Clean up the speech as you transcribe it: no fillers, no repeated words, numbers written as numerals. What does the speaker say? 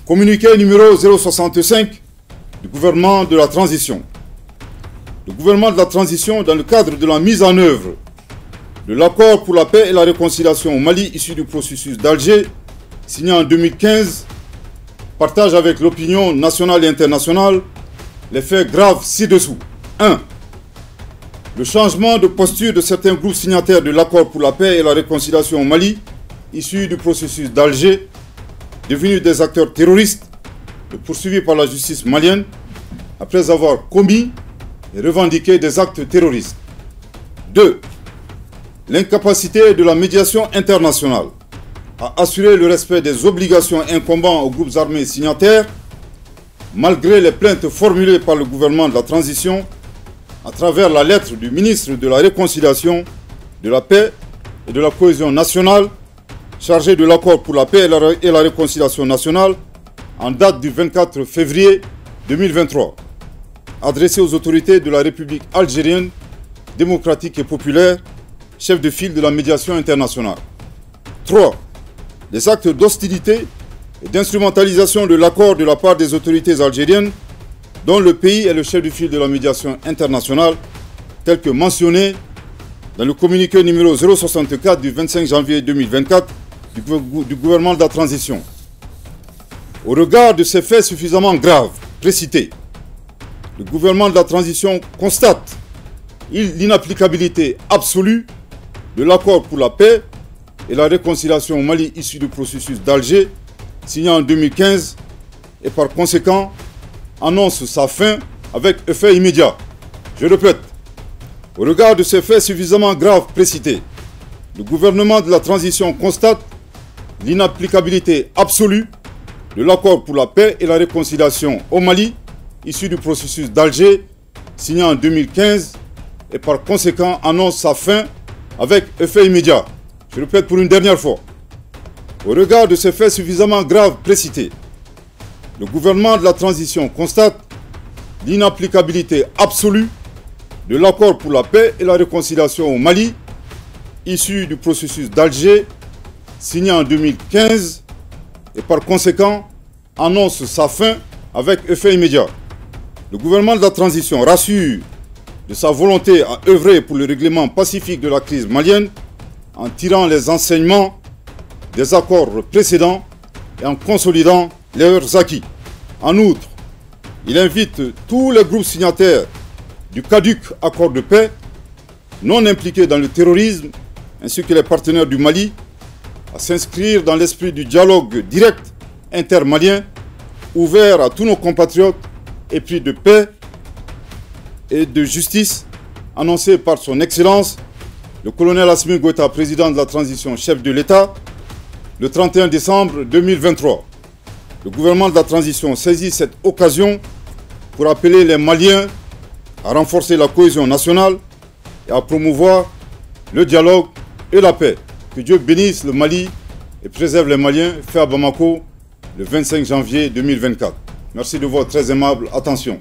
Communiqué numéro 065 du gouvernement de la transition. Le gouvernement de la transition, dans le cadre de la mise en œuvre de l'accord pour la paix et la réconciliation au Mali issu du processus d'Alger, signé en 2015, partage avec l'opinion nationale et internationale les faits graves ci-dessous. 1. Le changement de posture de certains groupes signataires de l'accord pour la paix et la réconciliation au Mali issu du processus d'Alger, devenus des acteurs terroristes et poursuivis par la justice malienne après avoir commis et revendiqué des actes terroristes. 2. L'incapacité de la médiation internationale à assurer le respect des obligations incombant aux groupes armés signataires, malgré les plaintes formulées par le gouvernement de la transition à travers la lettre du ministre de la Réconciliation, de la Paix et de la Cohésion nationale, chargé de l'accord pour la paix et la réconciliation nationale, en date du 24 février 2023, adressé aux autorités de la République algérienne, démocratique et populaire, chef de file de la médiation internationale. 3. Les actes d'hostilité et d'instrumentalisation de l'accord de la part des autorités algériennes, dont le pays est le chef de file de la médiation internationale, tel que mentionné dans le communiqué numéro 064 du 25 janvier 2024 du gouvernement de la transition. Au regard de ces faits suffisamment graves précités, le gouvernement de la transition constate l'inapplicabilité absolue de l'accord pour la paix et la réconciliation au Mali issu du processus d'Alger, signé en 2015, et par conséquent annonce sa fin avec effet immédiat. Je répète, au regard de ces faits suffisamment graves précités, le gouvernement de la transition constate l'inapplicabilité absolue de l'accord pour la paix et la réconciliation au Mali, issu du processus d'Alger, signé en 2015, et par conséquent annonce sa fin avec effet immédiat. Je répète pour une dernière fois. Au regard de ces faits suffisamment graves précités, le gouvernement de la transition constate l'inapplicabilité absolue de l'accord pour la paix et la réconciliation au Mali, issu du processus d'Alger, signé en 2015, et par conséquent annonce sa fin avec effet immédiat. Le gouvernement de la transition rassure de sa volonté à œuvrer pour le règlement pacifique de la crise malienne en tirant les enseignements des accords précédents et en consolidant leurs acquis. En outre, il invite tous les groupes signataires du caduc accord de paix non impliqués dans le terrorisme ainsi que les partenaires du Mali à s'inscrire dans l'esprit du dialogue direct intermalien ouvert à tous nos compatriotes épris de paix et de justice annoncé par son Excellence le colonel Assimi Goïta, président de la transition, chef de l'État, le 31 décembre 2023. Le gouvernement de la transition saisit cette occasion pour appeler les Maliens à renforcer la cohésion nationale et à promouvoir le dialogue et la paix. Que Dieu bénisse le Mali et préserve les Maliens, fait à Bamako le 25 janvier 2024. Merci de votre très aimable attention.